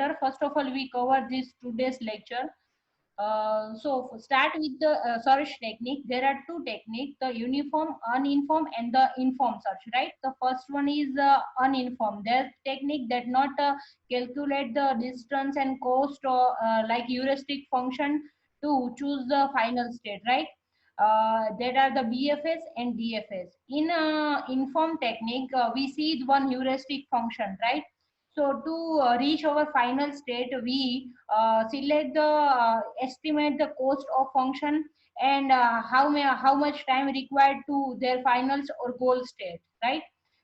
lecture. First of all, we cover this today's lecture. So start with the search technique. There are two techniques: the uniform, uninformed, and the informed search. Right. The first one is uninformed. That technique that not calculate the distance and cost or like heuristic function to choose the final state. Right. That are the BFS and DFS. In informed technique, we see one heuristic function. Right. So to reach our final state, we select the estimate the cost of function and how much time required to their finals or goal state, right?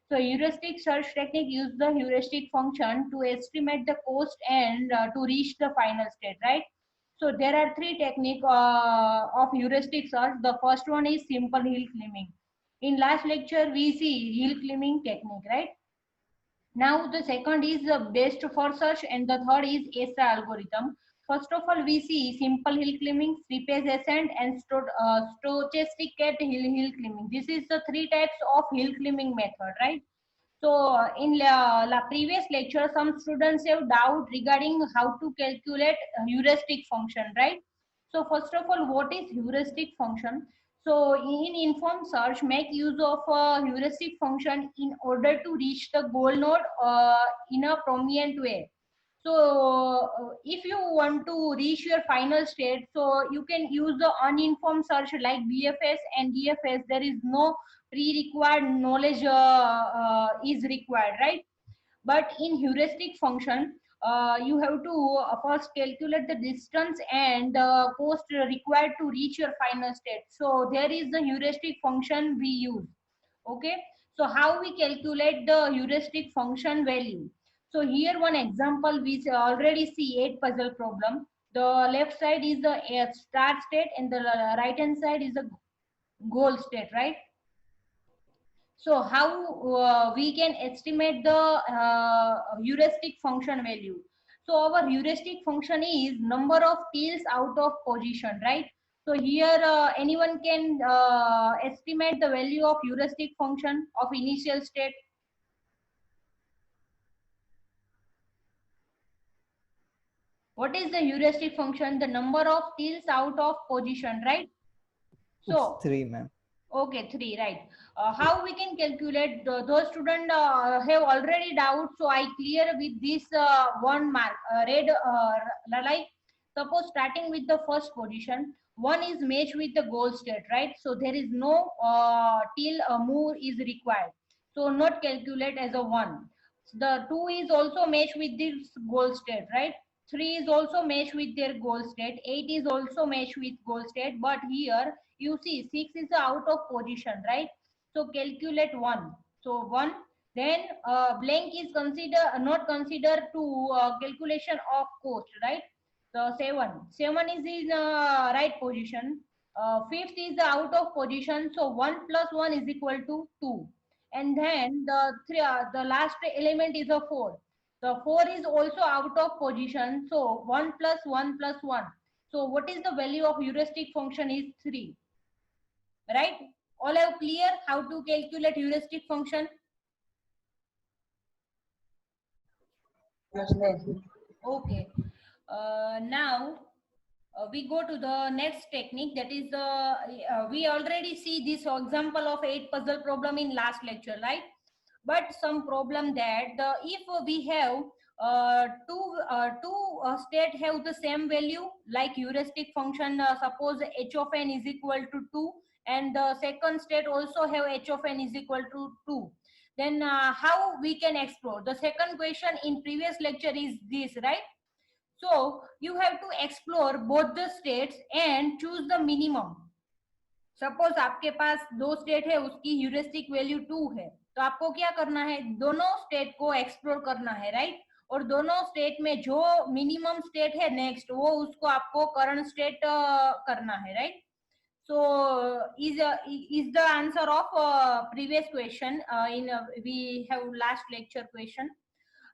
So heuristic search technique use the heuristic function to estimate the cost and to reach the final state, right? So there are three technique of heuristic search. The first one is simple hill climbing. In last lecture, we see hill climbing technique, right? Now the second is the best for search and the third is SI algorithm. First of all, we see simple hill climbing, three-phase ascent and stochastic cat hill climbing. This is the three types of hill climbing method, right? So in la previous lecture, some students have doubt regarding how to calculate heuristic function, right? So first of all, what is heuristic function? So in informed search, make use of a heuristic function in order to reach the goal node in a prominent way. So if you want to reach your final state, so you can use the uninformed search like BFS and DFS. There is no pre-required knowledge is required, right? But in heuristic function, you have to first calculate the distance and the cost required to reach your final state. So there is the heuristic function we use. Okay, so how we calculate the heuristic function value? So here one example, we already see 8 puzzle problem. The left side is the start state and the right hand side is the goal state, right? So how we can estimate the heuristic function value? So our heuristic function is number of tills out of position, right? So here anyone can estimate the value of heuristic function of initial state. What is the heuristic function? The number of tills out of position, right? So It's 3, ma'am. okay, 3, right. How we can calculate? Those students have already doubt, so I clear with this one mark, red, like suppose starting with the first position, one is matched with the goal state, right? So there is no till a move is required. So not calculate as a 1. The 2 is also matched with this goal state, right? 3 is also matched with their goal state. 8 is also matched with goal state, but here you see 6 is out of position, right? So calculate 1. So 1, then blank is not considered to calculation of cost, right? So 7 is in right position. Fifth is out of position, so 1 plus 1 is equal to 2. And then the last element is a 4. The 4 is also out of position, so 1 plus 1 plus 1. So what is the value of heuristic function is 3, right? All have clear how to calculate heuristic function? Okay. Now we go to the next technique, that is we already see this example of 8 puzzle problem in last lecture, right? But some problem that if we have two state have the same value like heuristic function, suppose h of n is equal to 2 and the second state also have h of n is equal to 2, then how we can explore? The second question in previous lecture is this, right? So you have to explore both the states and choose the minimum. Suppose आपके पास दो state है, उसकी heuristic value 2 है, तो आपको क्या करना है? दोनों स्टेट को एक्सप्लोर करना है, राइट? और दोनों स्टेट में जो मिनिमम स्टेट है नेक्स्ट, वो उसको आपको करंट स्टेट करना है, right? So is the answer of previous question in we have last lecture question.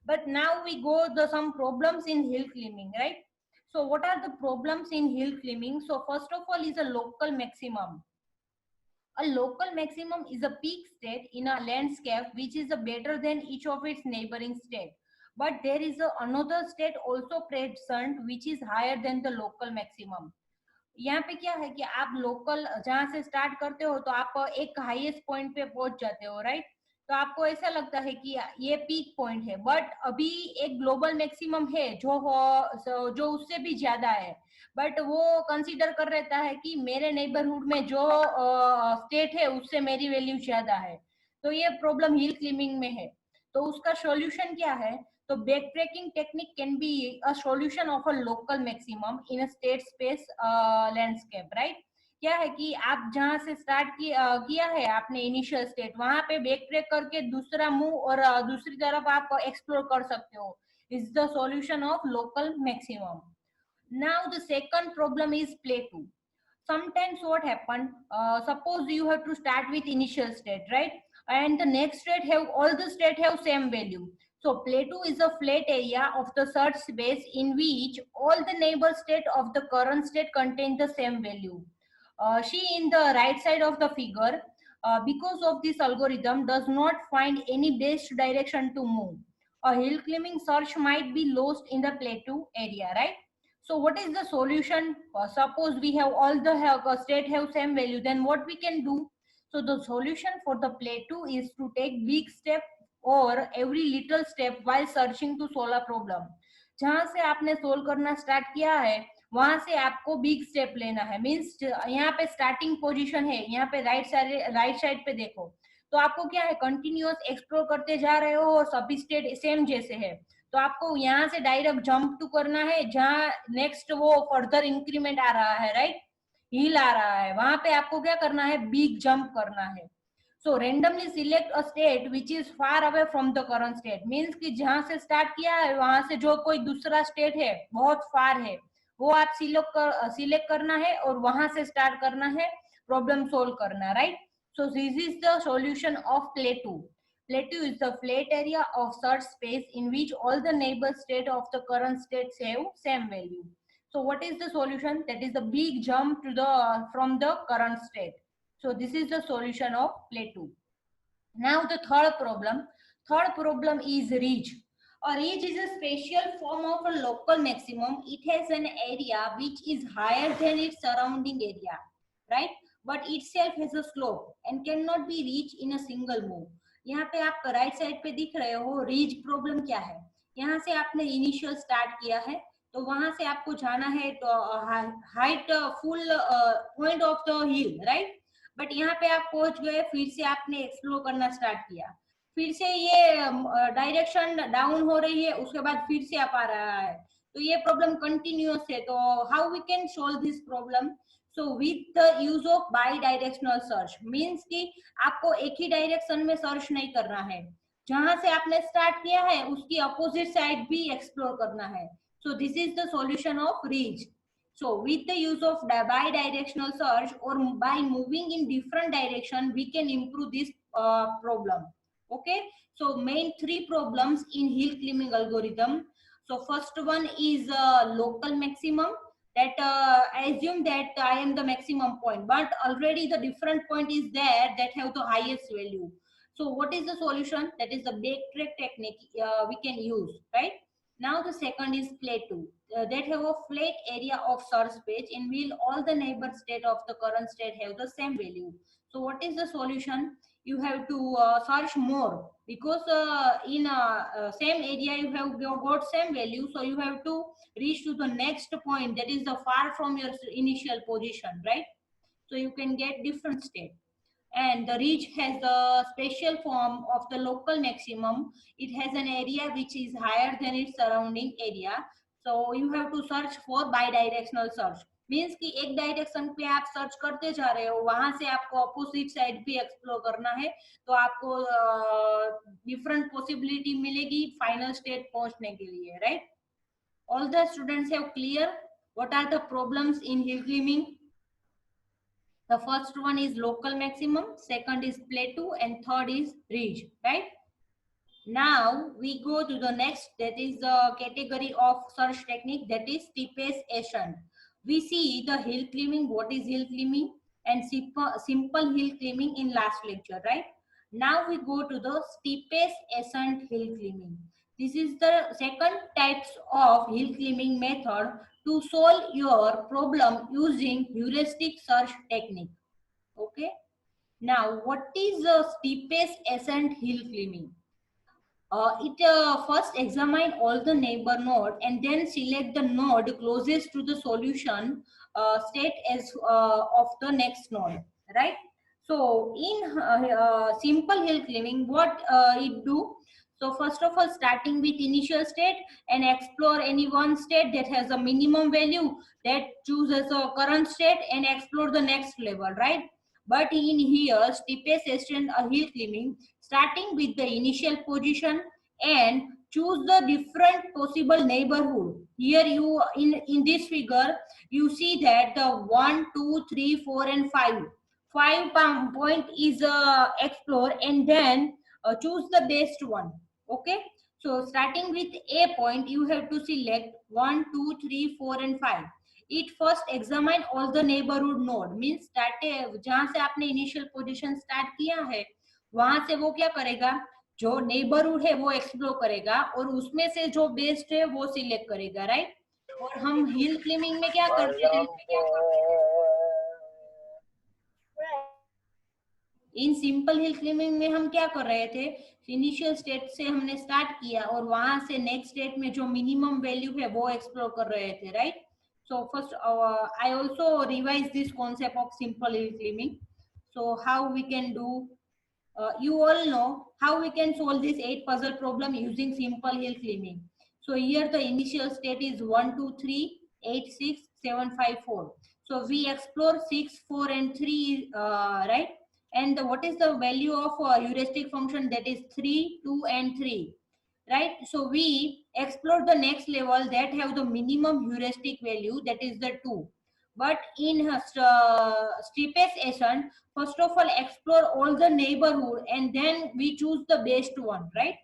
But now we go the some problems in hill climbing, right? So what are the problems in hill climbing? So first of all is a local maximum. A local maximum is a peak state in a landscape which is better than each of its neighboring state, but there is another state also present which is higher than the local maximum. यहाँ पे क्या है कि आप local जहाँ से start करते हो तो आप एक हाईएस्ट पॉइंट पे पहुंच जाते हो, राइट? तो आपको ऐसा लगता है कि ये पीक पॉइंट है, बट अभी एक ग्लोबल मैक्सिमम है जो उससे भी ज्यादा है, बट वो कंसीडर कर रहता है कि मेरे नेबरहुड में जो स्टेट है उससे मेरी वैल्यू ज्यादा है। तो ये प्रॉब्लम हिल क्लाइंबिंग में है। तो उसका सॉल्यूशन क्या है? तो backtracking technique can be a solution of a local maximum in a state space landscape, right? क्या है कि आप जहां से स्टार्ट किया है आपने इनिशियल स्टेट, वहां पे बैक ट्रैक करके दूसरा मूव और दूसरी तरफ आप एक्सप्लोर कर सकते हो। Is the solution of local maximum. Now the second problem is plateau. Sometimes what happen, suppose you have to start with initial state, right? And the next state have all the state have same value. So plateau is a flat area of the search space in which all the neighbor state of the current state contain the same value. She in the right side of the figure, because of this algorithm does not find any best direction to move. A hill climbing search might be lost in the plateau area, right? So what is the solution? Suppose we have all the state have same value, then what we can do? So the solution for the plateau is to take big step or every little step while searching to solve a problem. जहां से आपने solve करना start किया है वहां से आपको big step लेना है। मीन्स यहाँ पे स्टार्टिंग पोजीशन है, यहाँ पे राइट साइड पे देखो, तो आपको क्या है कंटिन्यूअस एक्सप्लोर करते जा रहे हो और सभी स्टेट सेम जैसे है। तो आपको यहाँ से डायरेक्ट जंप टू करना है जहाँ नेक्स्ट वो फर्दर इंक्रीमेंट आ रहा है, राइट? हिल आ रहा है, वहां पे आपको क्या करना है? बिग जंप करना है। So randomly select a state which is far away from the current state. Means कि जहां से स्टार्ट किया है वहां से जो कोई दूसरा स्टेट है बहुत फार है, वो आप सिलेक्ट करना है और वहां से स्टार्ट करना है, प्रॉब्लम सोल्व करना, right? So this is the solution of प्लेटू। Plateau is the flat area of search space in which all the neighbor state of the current state have same value. So what is the solution? That is the big jump to the from the current state. So this is the solution of Plateau. Now the third problem. Third problem is ridge. A ridge is a special form of a local maximum. It has an area which is higher than its surrounding area, right? But itself has a slope and cannot be reached in a single move. यहाँ पे आप right side पे दिख रहे हो रीज problem क्या है। यहाँ से आपने इनिशियल स्टार्ट किया है तो वहां से आपको जाना है तो height full point of the hill, right? But यहाँ पे आप पहुंच गए, फिर से आपने एक्सप्लोर करना स्टार्ट किया, फिर से ये डायरेक्शन डाउन हो रही है, उसके बाद फिर से आप आ रहा है, तो ये प्रॉब्लम कंटिन्यूअस है। तो how we can solve this problem? So with the use of bidirectional search. Means कि आपको एक ही डायरेक्शन में सर्च नहीं करना है, जहां से आपने स्टार्ट किया है उसकी अपोजिट साइड भी एक्सप्लोर करना है। So this is the solution of reach. So with the use of bi-directional search or by moving in different direction, we can improve this problem. Okay. So main three problems in hill climbing algorithm. So first one is local maximum. That I assume that I am the maximum point, but already the different point is there that have the highest value. So what is the solution? That is the backtrack technique we can use, right? Now the second is plateau. That have a flat area of search space in which all the neighbor state of the current state have the same value. So what is the solution? You have to search more because in same area you have got same value, so you have to reach to the next point that is the far from your initial position, right? So you can get different state. And the ridge has the special form of the local maximum. It has an area which is higher than its surrounding area. So you have to search for bi-directional search. Means कि एक direction पे आप search करते जा रहे हो, वहां से आपको अपोजिट साइड भी एक्सप्लोर करना है, तो आपको डिफरेंट पॉसिबिलिटी मिलेगी फाइनल स्टेट पहुंचने के लिए, right? All the students have clear what are the problems in hill climbing? The first one is local maximum, second is plateau, and third is ridge, right? Now we go to the next, that is the category of search technique, that is steepest ascent. We see the hill climbing, what is hill climbing, and simple hill climbing in last lecture, right? Now we go to the steepest ascent hill climbing. This is the second types of hill climbing method to solve your problem using heuristic search technique. Okay. Now, what is the steepest ascent hill climbing? It first examine all the neighbor node and then select the node closest to the solution state as of the next node, right? So in simple hill climbing, what it do? So first of all, starting with initial state and explore any one state that has a minimum value, that choose as a current state and explore the next level, right? But in here, steepest ascent hill climbing, starting with the initial position and choose the different possible neighborhood. Here you in this figure you see that the 1, 2, 3, 4 and 5 point is explore and then choose the best one. Okay, so starting with a point you have to select 1, 2, 3, 4 and 5. It first examine all the neighborhood node, means start जहां से आपने initial position start किया है वहां से वो क्या करेगा, जो नेबरहुड है वो एक्सप्लोर करेगा और उसमें से जो बेस्ट है वो सिलेक्ट करेगा, राइट? और हम हिल क्लाइंबिंग में क्या करते थे, इन सिंपल हिल क्लाइंबिंग में हम क्या कर रहे थे, इनिशियल स्टेट से हमने स्टार्ट किया और वहां से नेक्स्ट स्टेट में जो मिनिमम वैल्यू है वो एक्सप्लोर कर रहे थे, right? So first, I also revise this concept of simple hill climbing. So how we can do? You all know how we can solve this 8 puzzle problem using simple hill climbing. So here the initial state is 1, 2, 3, 8, 6, 7, 5, 4. So we explore 6, 4 and 3, right? And what is the value of heuristic function? That is 3, 2 and 3, right? So we explore the next level that have the minimum heuristic value, that is the 2. But in steepest ascent, first of all explore all the neighborhood and then we choose the best one, right?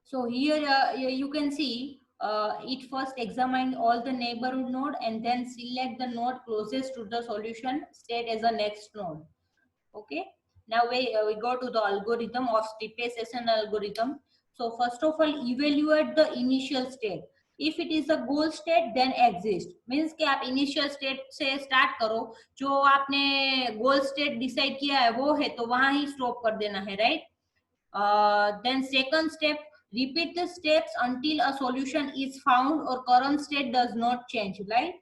So here you can see it first examine all the neighborhood node and then select the node closest to the solution state as a next node. Okay, now we go to the algorithm of steepest ascent algorithm. So first of all evaluate the initial state. If it is a goal state then exist, means कि आप initial state से start करो, जो आपने goal state decide किया है वो है तो वहां ही stop कर देना है, right? Then second step, repeat the steps until a solution is found or current state does not change, right?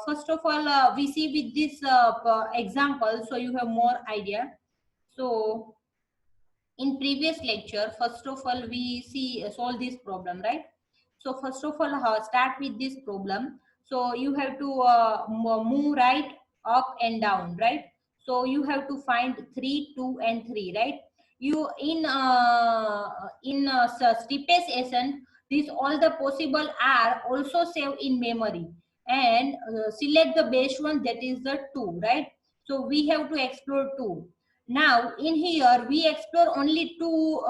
First of all, we see with this example, so you have more idea. So in previous lecture, first of all, we see solve this problem, right? So first of all, start with this problem. So you have to move right, up and down, right? So you have to find 3, 2 and 3, right? You in steepest ascent, these all the possible are also saved in memory and select the best one, that is the 2, right? So we have to explore 2. Now in here we explore only two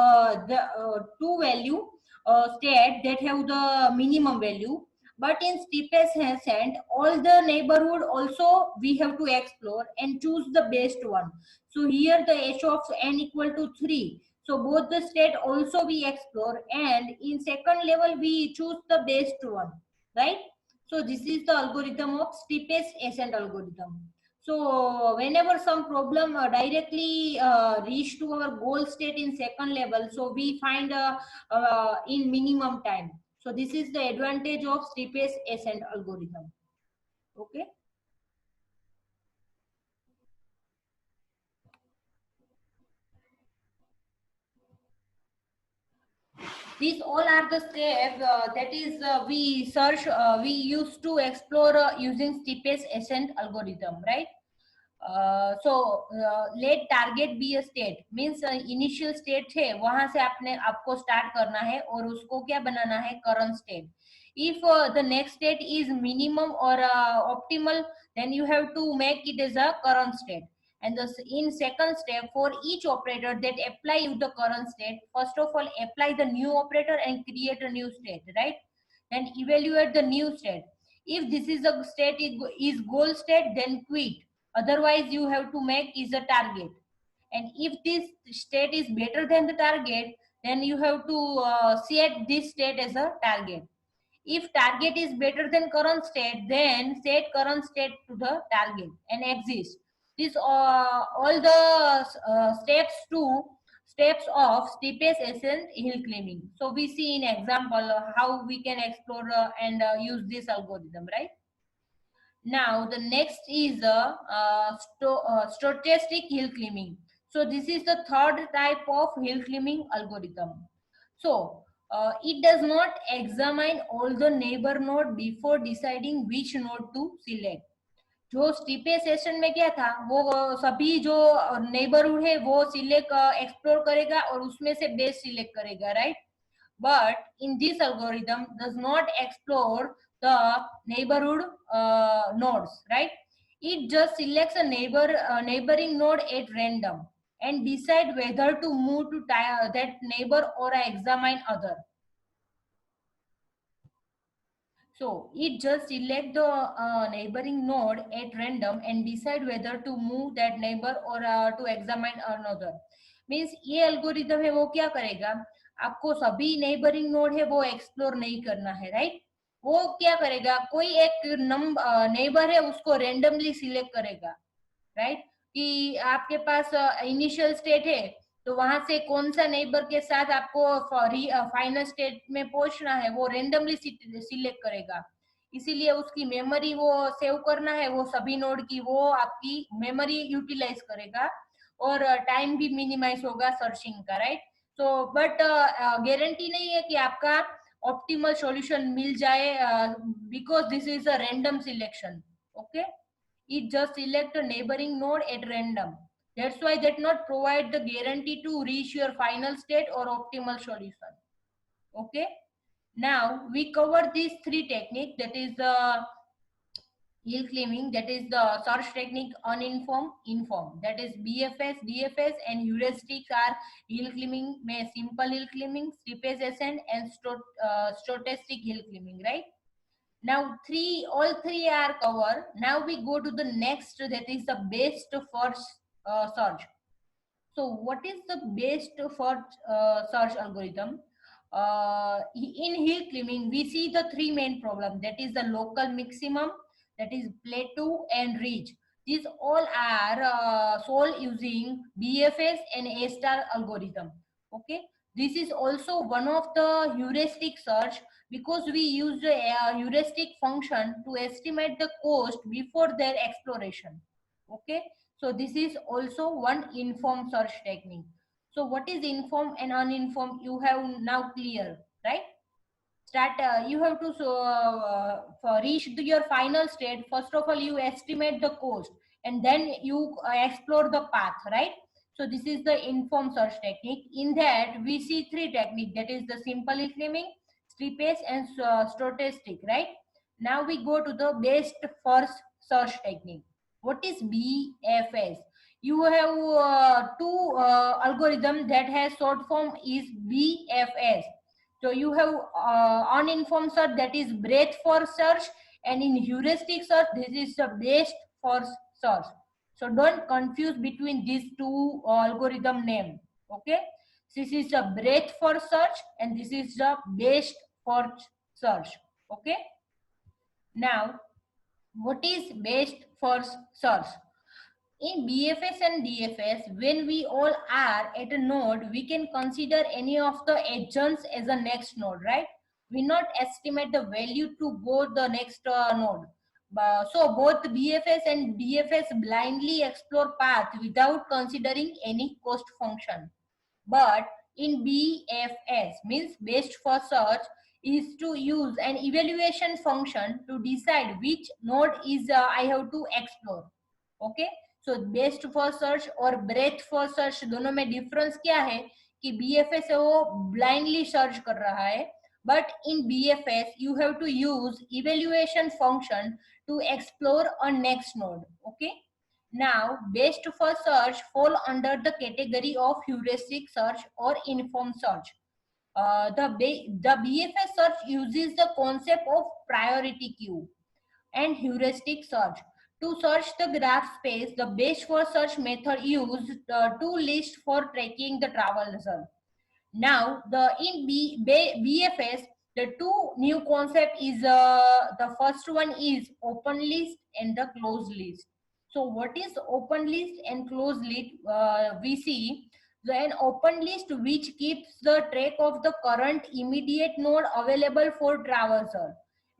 value state that have the minimum value, but in steepest ascent all the neighborhood also we have to explore and choose the best one. So here the h of n equal to 3, so both the state also we explore and in second level we choose the best one, right? So this is the algorithm of steepest ascent algorithm. So whenever some problem directly reach to our goal state in second level, so we find in minimum time. So this is the advantage of steepest ascent algorithm. Okay. These all are the steps that is we search, we used to explore using steepest ascent algorithm, right? So let target be a state, means initial state है वहां से आपने आपको start करना है और उसको क्या बनाना है, current state. If the next state is minimum or optimal, then you have to make it as a current state. And thus in second step, for each operator that apply with the current state, first of all apply the new operator and create a new state, right? Then evaluate the new state. If this is a state is goal state, then quit. Otherwise you have to make is a target. And if this state is better than the target, then you have to set this state as a target. If target is better than current state, then set current state to the target and exist. This all the steps of steepest ascent hill climbing. So we see in example how we can explore and use this algorithm, right? Now the next is stochastic hill climbing. So this is the third type of hill climbing algorithm. So it does not examine all the neighbor node before deciding which node to select. जो steepest session में क्या था, वो सभी जो neighbourhood है वो select explore करेगा और उसमें से बेस्ट सिलेक्ट करेगा, right? But in this algorithm does not explore the neighborhood nodes, right? It just selects a neighboring node at random and decide whether to move to that neighbor or examine other. So it just select the neighboring node at random and decide whether to move that neighbor or to examine another. Means ये algorithm है वो क्या करेगा, आपको सभी neighbouring node है वो explore नहीं करना है, राइट? वो क्या करेगा, कोई एक नेबर है उसको रेंडमली सिलेक्ट करेगा, राइट? कि आपके पास इनिशियल स्टेट है तो वहां से कौन सा नेबर के साथ आपको फाइनल स्टेट में पहुंचना है वो रेंडमली सिलेक्ट करेगा। इसीलिए उसकी मेमोरी वो सेव करना है वो सभी नोड की, वो आपकी मेमोरी यूटिलाइज करेगा और टाइम भी मिनिमाइज होगा सर्चिंग का, राइट? सो बट गारंटी नहीं है कि आपका ऑप्टिमल सॉल्यूशन मिल जाए because this is a random selection, okay? It just select a neighboring node at random. That's why that not provide the guarantee to reach your final state or optimal solution. Okay. Now we cover these three techniques. That is the hill climbing, that is the search technique, uninformed, informed. That is BFS, DFS, and heuristics are hill climbing, may simple hill climbing, steepest ascent, and stochastic hill climbing, right? Now all three are covered. Now we go to the next, that is the best first search. So what is the best first search algorithm? In hill climbing, we see the three main problems. That is the local maximum, that is plateau and ridge. These all are solved using BFS and A star algorithm. Okay, this is also one of the heuristic search because we use the heuristic function to estimate the cost before their exploration. Okay, so this is also one informed search technique. So what is informed and uninformed, you have now clear, right? Start you have to for reach your final state, first of all you estimate the cost and then you explore the path, right? So this is the informed search technique. In that we see three techniques, that is the simple climbing, steepest, and stochastic, right? Now we go to the best first search technique. What is BFS? You have two algorithm that has short form is BFS. So you have uninformed search, that is breadth first search, and in heuristic search this is the best first search. So don't confuse between these two algorithm name. Okay, this is the breadth first search and this is the best first search. Okay, now what is best first search? In BFS and DFS, when we all are at a node, we can consider any of the adjoints as a next node, right? We not estimate the value to go the next node. So both BFS and DFS blindly explore path without considering any cost function. But in BFS, means best first search, is to use an evaluation function to decide which node is I have to explore. Okay, so best first search और breath first search दोनों में difference क्या है कि BFS है वो blindly search कर रहा है, but in BFS you have to use evaluation function to explore a next node. Okay, now best first search fall under the category of heuristic search or informed search. The BFS search uses the concept of priority queue and heuristic search. To search the graph space, the best first search method used to list for tracking the travel result. Now, BFS, the two new concept is the first one is open list and the closed list. So, what is open list and closed list? We see an open list which keeps the track of the current immediate node available for traversal.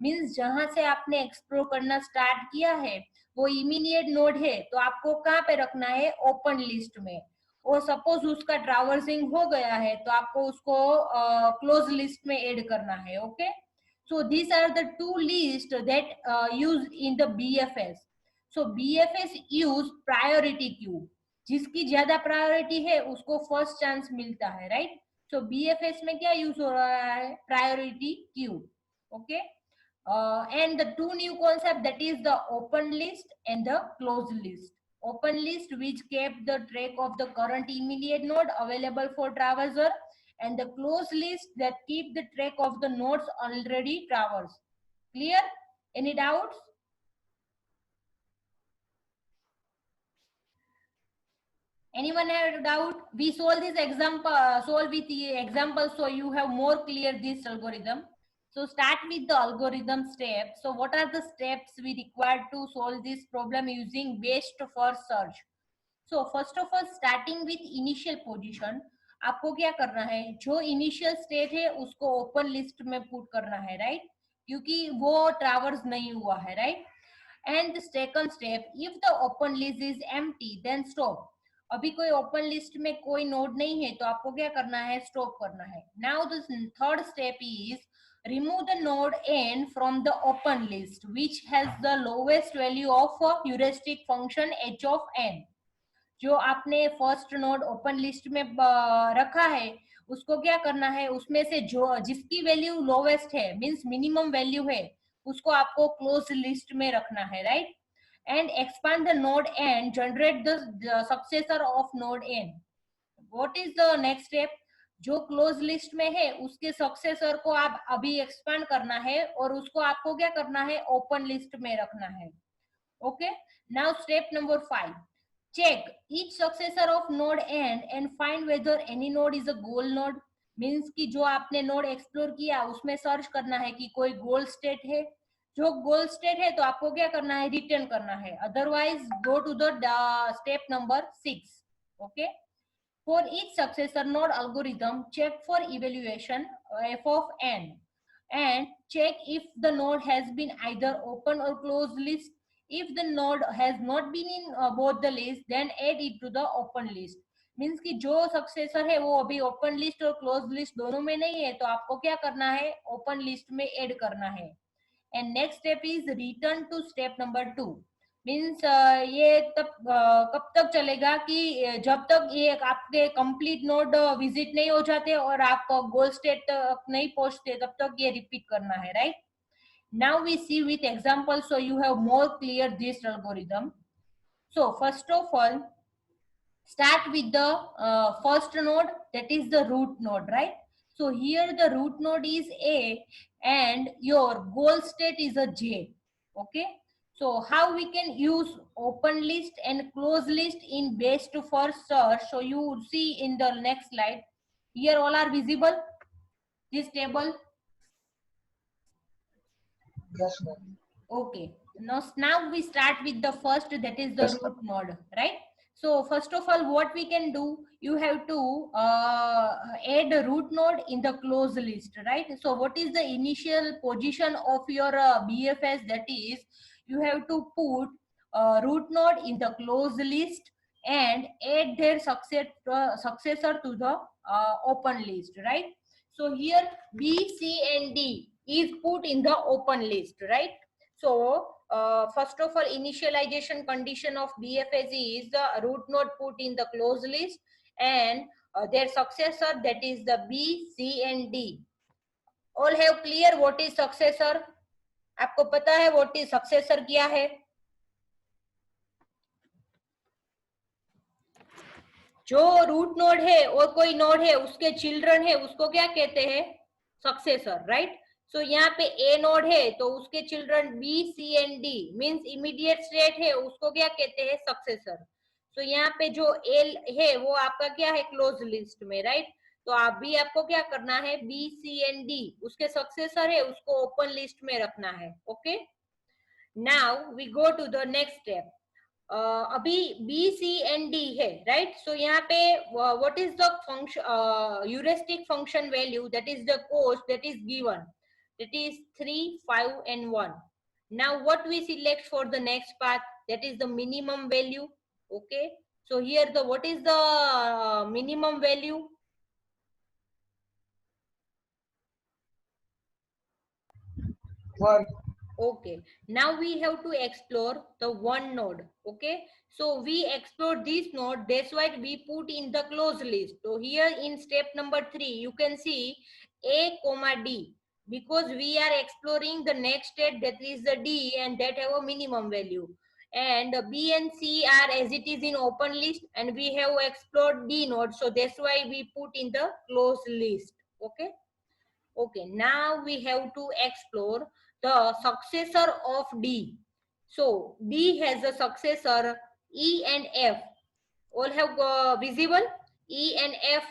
Means जहां से आपने explore करना start किया है वो immediate node है, तो आपको कहाँ पे रखना है? ओपन लिस्ट में। और सपोज उसका ट्रैवर्सिंग हो गया है तो आपको उसको क्लोज लिस्ट में ऐड करना है। Okay, so these are the two lists that used in the BFS. so BFS use priority queue, जिसकी ज्यादा प्रायोरिटी है उसको फर्स्ट चांस मिलता है, राइट? सो BFS में क्या यूज हो रहा है? Priority queue. Okay, and the two new concept, that is the open list and the closed list. Open list which kept the track of the current immediate node available for traverser, and the closed list that keep the track of the nodes already traversed. Clear? Any doubts? Anyone have a doubt? We solve this example, solve with the example, so you have more clear this algorithm. So start with the algorithm steps. So what are the steps we require to solve this problem using best first search? So first of all, starting with initial position, आपको क्या करना है? जो initial state है उसको open list में put करना है, राइट? क्योंकि वो ट्रैवर्स नहीं हुआ है, right? And the second step, if the open list is empty then stop. अभी कोई ओपन लिस्ट में कोई नोड नहीं है तो आपको क्या करना है? स्टॉप करना है। Now the third step is remove the node n from the open list which has the lowest value of a heuristic function h of n. जो आपने फर्स्ट नोड ओपन लिस्ट में रखा है उसको क्या करना है? उसमें से जो जिसकी वैल्यू लोवेस्ट है, मींस मिनिमम वैल्यू है, उसको आपको क्लोज लिस्ट में रखना है, right? And expand the node n, generate the successor of node n. What is the next step? जो क्लोज लिस्ट में है उसके सक्सेसर को आप अभी एक्सपांड करना है और उसको आपको क्या करना है? ओपन लिस्ट में रखना है। Okay, now step number 5, check each successor of node n and find whether any node is a goal node. Means कि जो आपने नोड एक्सप्लोर किया उसमें सर्च करना है कि कोई गोल स्टेट है। जो गोल स्टेट है तो आपको क्या करना है? रिटर्न करना है, otherwise go to the step number 6। Okay, for each successor node algorithm, check for evaluation f of n and check if the node has been either open or closed list. If the node has not been in both the list, then add it to the open list. Means कि जो successor है वो अभी open list और close list दोनों में नहीं है तो आपको क्या करना है? ओपन लिस्ट में ऐड करना है। And next step is return to step number 2। Means ये तब कब तक चलेगा कि जब तक ये आपके कंप्लीट नोड विजिट नहीं हो जाते और आप गोल स्टेट तक नहीं पहुंचते तब तक ये रिपीट करना है, right? Now we see with example so you have more clear this algorithm. So first of all, start with the first node, that is the root node, right? So here the root node is a and your goal state is a j. Okay, so how we can use open list and close list in base to first search? So you would see in the next slide. Here all are visible, this table. Yes, ma'am. Okay, now we start with the first, that is the root node, right? So first of all, what we can do, you have to add a root node in the close list, right? So what is the initial position of your BFS? That is, you have to put root node in the close list and add their successor to the open list, right? So here B, C and D is put in the open list, right? So first of all, initialization condition of BFS is the root node put in the closed list and their successor, that is the B, C and D. All have clear what is successor? आपको पता है what is successor क्या है? जो root node है और कोई node है उसके चिल्ड्रन है उसको क्या कहते हैं? Successor, right? सो यहाँ पे ए नोड है तो उसके children B, C and D means immediate state है, उसको क्या कहते हैं? सक्सेसर। सो यहाँ पे जो एल है वो आपका क्या है? क्लोज लिस्ट में, राइट? तो अभी आपको क्या करना है, बी सी एंड डी उसके सक्सेसर है, उसको ओपन लिस्ट में रखना है। Okay, now we go to the next step. अभी बी सी एंड डी है, राइट। सो यहाँ पे what is the function, heuristic function value, that is the cost that is given, that is 3, 5 and 1. Now what we select for the next path, that is the minimum value. Okay, so here the what is the minimum value? 1. Okay, now we have to explore the one node. Okay, so we explore this node, that's why we put in the closed list. So here in step number 3 you can see a comma d, because we are exploring the next state, that is the d, and that have a minimum value. And b and c are as it is in open list, and we have explored d node, so that's why we put in the closed list. Okay. Okay, now we have to explore the successor of D. So D has a successor E and F. All have visible E and F.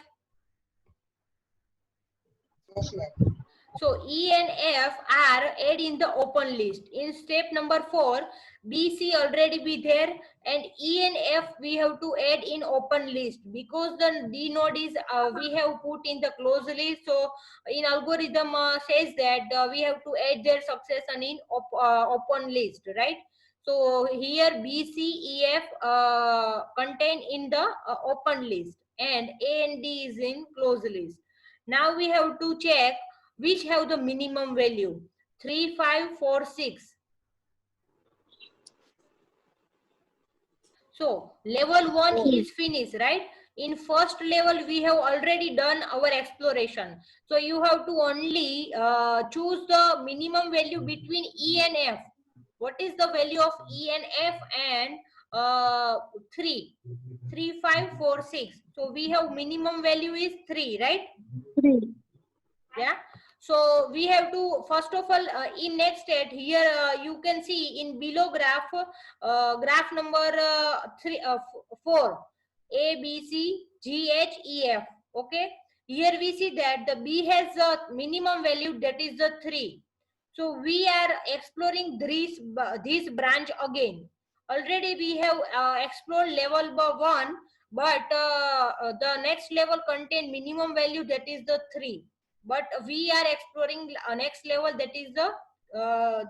Yes, ma'am. So E and F are add in the open list. In step number 4, B, C already be there, and E and F we have to add in open list, because the D node is we have put in the closed list. So in algorithm says that we have to add their succession in open list, right? So here B, C, E, F contain in the open list, and A and D is in closed list. Now we have to check which have the minimum value, 3, 5, 4, 6. So level 1 is finished, right? In first level we have already done our exploration, so you have to only choose the minimum value between E and F. What is the value of E and F? And 3, 3, 5, 4, 6. So we have minimum value is 3, right? 3. Yeah, so we have to first of all in next state here you can see in below graph, graph number 4, A, B, C, G, H, E, F. Okay, here we see that the B has a minimum value, that is the 3. So we are exploring this branch again. Already we have explored level 1, but the next level contain minimum value, that is the 3. But we are exploring next level, that is the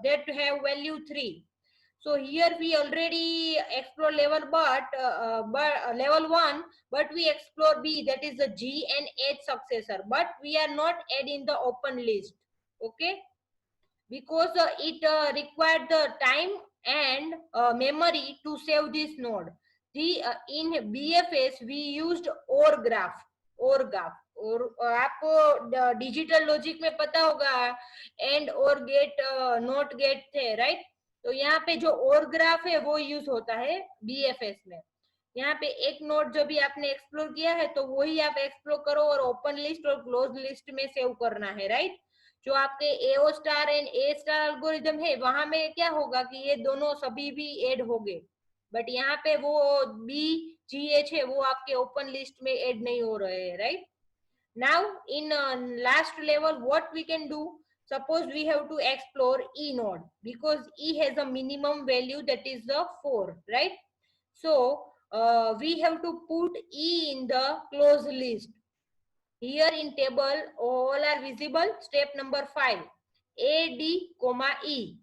that have value 3. So here we already explore level but level 1, but we explore B, that is the G and H successor, but we are not adding the open list. Okay, because it required the time and memory to save this node. The in BFS we used OR graph. OR graph और आपको digital logic में पता होगा and और gate note gate थे, right. तो यहाँ पे जो और ग्राफ है वो यूज होता है बीएफएस में। यहाँ पे एक नोट जो भी आपने एक्सप्लोर किया है तो वही आप एक्सप्लोर करो और ओपन लिस्ट और क्लोज लिस्ट में सेव करना है, राइट। जो आपके AO star and A star algorithm है वहां में क्या होगा कि ये दोनों सभी भी ऐड हो गए, बट यहाँ पे वो बी जी एच है वो आपके ओपन लिस्ट में ऐड नहीं हो रहे हैं, right. Now in last level what we can do, suppose we have to explore E node because E has a minimum value, that is the 4, right? So we have to put E in the closed list. Here in table all are visible. Step number 5, A, D, comma E.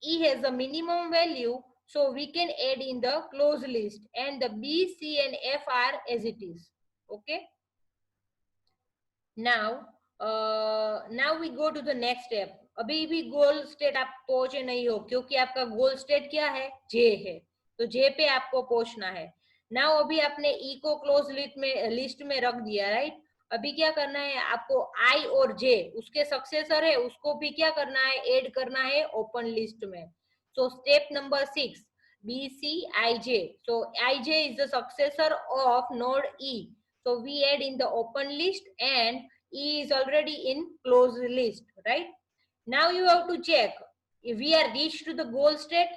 E has a minimum value, so we can add in the closed list, and the B, C and F are as it is. Okay, now we go to the next step. अभी भी गोल state आप पहुंचे नहीं हो क्योंकि आपका गोल state क्या है, जे है, तो जे पे आपको पहुंचना है। नाउ अभी आपने ई को क्लोज लिस्ट में रख दिया, राइट। अभी क्या करना है आपको, आई और जे उसके सक्सेसर है उसको भी क्या करना है, ऐड करना है ओपन लिस्ट में। So step number 6, B C I J. So I J is the successor of node E, so we add in the open list, and E is already in closed list, right? Now you have to check if we are reached to the goal state.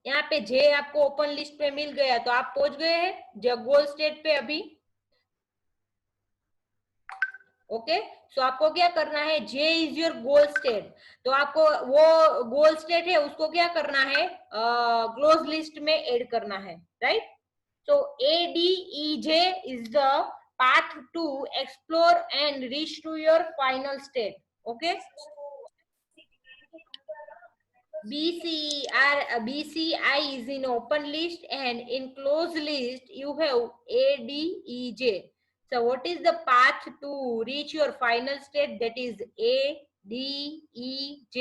यहाँ पे जे आपको open list पे मिल गया तो आप पहुंच गए हैं जो गोल स्टेट पे। अभी ओके, सो आपको क्या करना है, जे इज योर गोल स्टेट, तो आपको वो गोल स्टेट है उसको क्या करना है, क्लोज लिस्ट में ऐड करना है, right. So ADEJ is the path to explore and reach to your final state. Okay. BCI is in open list, and in closed list you have ADEJ. So what is the path to reach your final state? That is ADEJ.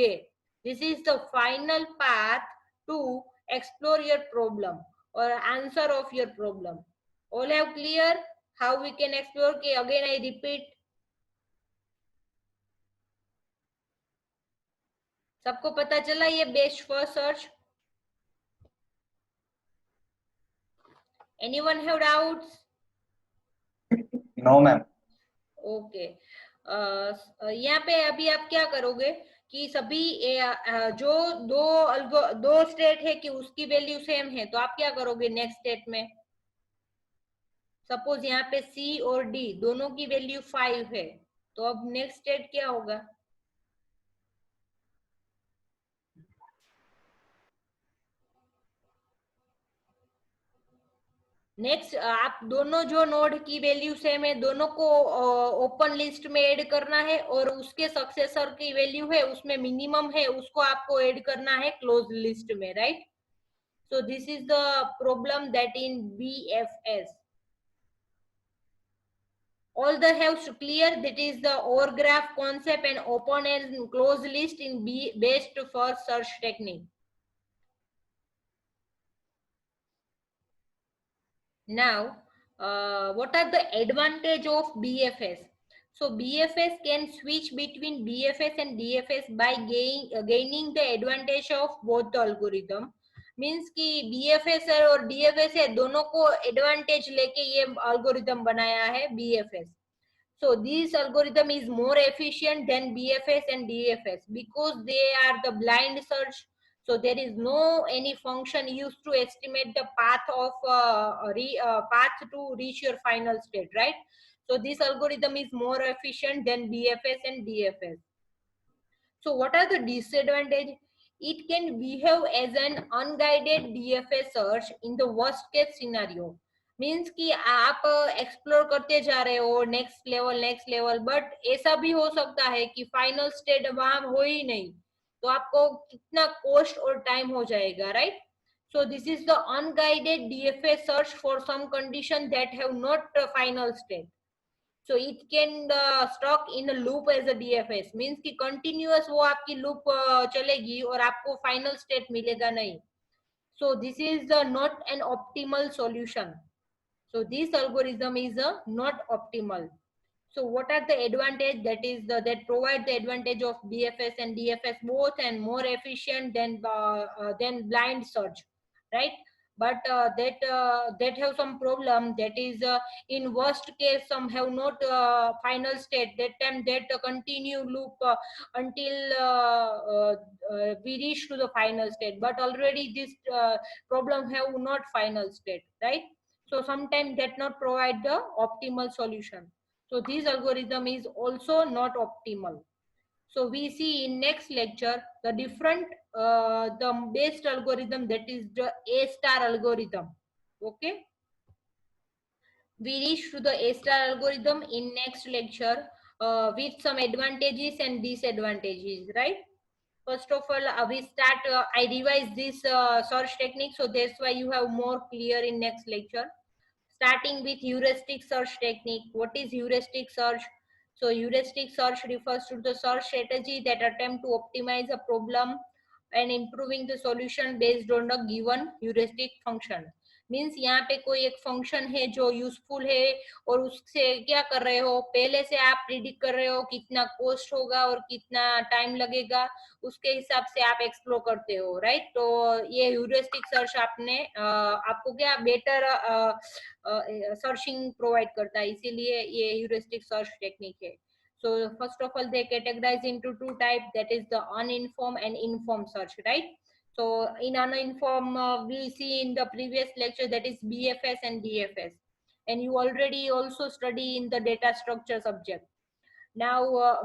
This is the final path to explore your problem or answer of your problem. All have clear how we can explore? Okay, again I repeat. सबको पता चला ये best first search? Anyone have doubts? No ma'am. Okay, यहाँ पे अभी आप क्या करोगे कि सभी जो दो स्टेट है कि उसकी वैल्यू सेम है, तो आप क्या करोगे नेक्स्ट स्टेट में? सपोज यहाँ पे सी और डी दोनों की वैल्यू 5 है, तो अब नेक्स्ट स्टेट क्या होगा? नेक्स्ट आप दोनों जो नोड की वैल्यू सेम है दोनों को ओपन लिस्ट में ऐड करना है, और उसके सक्सेसर की वैल्यू है उसमें मिनिमम है उसको आपको ऐड करना है क्लोज लिस्ट में, right. So this is the problem that in BFS. All the have clear, that is the overgraph concept and open and close list in best first search technique. Now, what are the advantage of BFS? So BFS can switch between BFS and DFS by gaining the advantage of both the algorithm. Means कि BFS है और DFS है, दोनों को advantage लेके ये algorithm बनाया है BFS. So this algorithm is more efficient than BFS and DFS because they are the blind search. So there is no any function used to estimate the path of path to reach your final state, right? So this algorithm is more efficient than BFS and DFS. So what are the disadvantages? It can behave as an unguided DFS search in the worst case scenario. Means कि आप explore करते जा रहे हो next level, but ऐसा भी हो सकता है कि फाइनल स्टेट वहां हो ही नहीं, तो आपको कितना कॉस्ट और टाइम हो जाएगा, right. So this is the unguided DFS search for some condition that have not final state. So it can stock in a loop as a DFS, means कि continuous वो आपकी loop चलेगी और आपको final state मिलेगा नहीं. So this is not an optimal solution. So this algorithm is not optimal. So what are the advantage? That is that provide the advantage of BFS and DFS both and more efficient than blind search, right? But that have some problem. That is in worst case some have not final state. That time that continue loop until we reach to the final state. But already this problem have not final state, right? So sometimes that not provide the optimal solution. So this algorithm is also not optimal. So we see in next lecture the different the best algorithm, that is the A star algorithm. Okay, we reach to the A star algorithm in next lecture with some advantages and disadvantages, right? First of all, we start. I revise this search technique, so that's why you have more clear in next lecture. Starting with heuristic search technique. What is heuristic search? So heuristic search refers to the search strategy that attempt to optimize a problem and improving the solution based on a given heuristic function. Means यहाँ पे कोई एक function है जो useful है और उससे क्या कर रहे हो, पहले से आप प्रिडिक्ट कर रहे हो कितना कॉस्ट होगा और कितना टाइम लगेगा, उसके हिसाब से आप एक्सप्लोर करते हो, राइट। तो ये ह्यूरिस्टिक सर्च आपने आपको क्या बेटर सर्चिंग प्रोवाइड करता है, इसीलिए ये ह्यूरिस्टिक सर्च टेक्निक है. So first of all, they categorize into two types, that is the uninformed and informed search, right? So in uninformed, we see in the previous lecture, that is BFS and DFS, and you already also study in the data structure subject. Now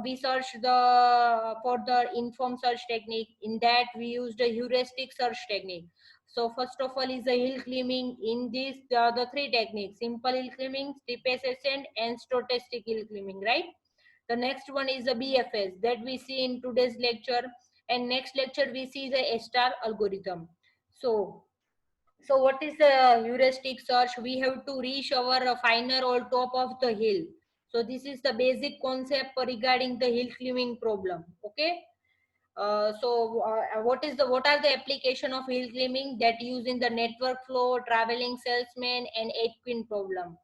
we search for the informed search technique. In that we use the heuristic search technique. So first of all is the hill climbing. In this the three techniques: simple hill climbing, steepest ascent, and stochastic hill climbing, right? The next one is the BFS that we see in today's lecture, and next lecture we see the A-star algorithm. So what is the heuristic search? We have to reach our final or top of the hill. So this is the basic concept regarding the hill climbing problem. Okay. What are the application of hill climbing that use in the network flow, traveling salesman, and 8-queen problem?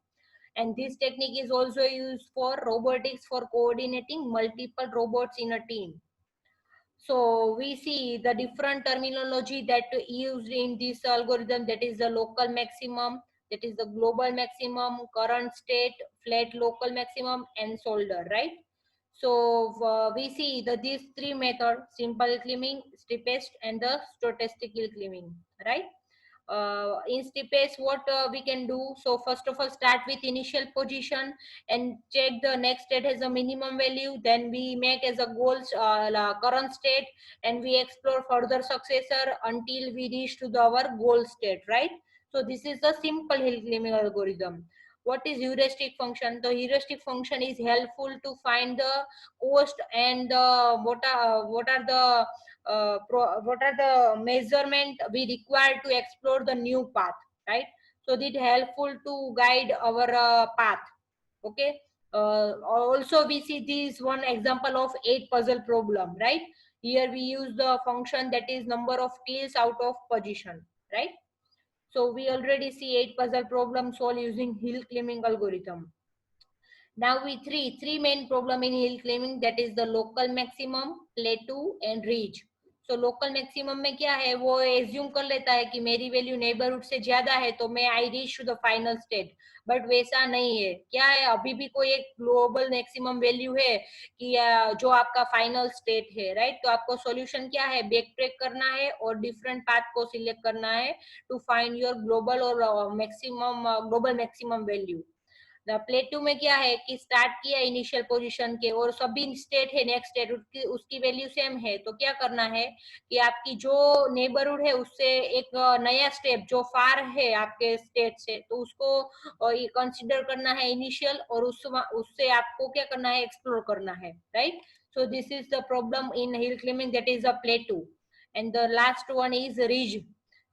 And this technique is also used for robotics for coordinating multiple robots in a team. So we see the different terminology that used in this algorithm, that is the local maximum, that is the global maximum, current state, flat local maximum, and solder, right? So we see that these three methods: simple climbing, steepest, and the stochastic hill climbing, right? In steepest, what we can do? So first of all, start with initial position and check the next state has a minimum value. Then we make as a goal current state, and we explore further successor until we reach to our goal state, right? So this is the simple hill climbing algorithm. What is heuristic function? The heuristic function is helpful to find the cost and what are the measurement we require to explore the new path, right? So it helpful to guide our path. Okay. Also we see this one example of 8 puzzle problem, right? Here we use the function that is number of tills out of position, right? So we already see 8 puzzle problem solved using hill climbing algorithm. Now we three main problem in hill climbing, that is the local maximum, plateau and ridge. So local maximum में क्या है, वो assume कर लेता है कि मेरी value neighbourhood से ज्यादा है तो मैं I reach to the final state, but वैसा नहीं है. क्या है, अभी भी कोई एक ग्लोबल मैक्सिमम वैल्यू है कि जो आपका फाइनल स्टेट है, राइट? तो आपको सॉल्यूशन क्या है, बैक ट्रैक करना है और डिफरेंट पाथ को सिलेक्ट करना है टू फाइंड योर ग्लोबल और मैक्सिमम ग्लोबल मैक्सिमम वैल्यू. प्लेटू में क्या है कि स्टार्ट किया इनिशियल पोजीशन के और सभी स्टेट है नेक्स्ट स्टेट उसकी वैल्यू सेम है, तो क्या करना है कि आपकी जो नेबरहुड है उससे एक नया स्टेप जो फार है आपके स्टेट से, तो उसको कंसीडर करना है इनिशियल, और उससे आपको क्या करना है, एक्सप्लोर करना है, right? So this is the problem in hill climbing, that is a plateau. And the last one is ridge.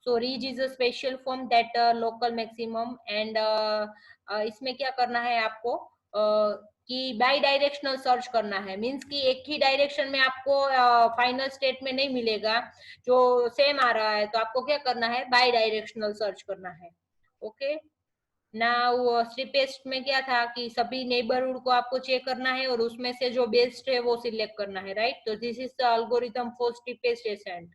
So ridge is a special form that local maximum, and इसमें क्या करना है आपको कि बाई डायरेक्शनल सर्च करना है. Means कि एक ही डायरेक्शन में आपको फाइनल स्टेट में नहीं मिलेगा जो सेम आ रहा है, तो आपको क्या करना है, बाई डायरेक्शनल सर्च करना है. ओके. नाउ स्टीपेस्ट में क्या था कि सभी नेबरहुड को आपको चेक करना है और उसमें से जो बेस्ट है वो सिलेक्ट करना है, राइट? तो this is the algorithm for steepest ascent.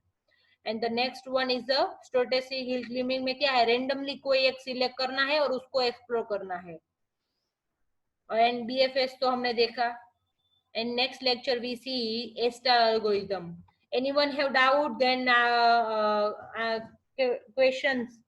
And the next one is the stochastic hill climbing में क्या है, रेंडमली कोई एक सिलेक्ट करना है और उसको एक्सप्लोर करना है. एंड बीएफएस तो हमने देखा. And next lecture we see A-star algorithm. Anyone have doubt? Then questions?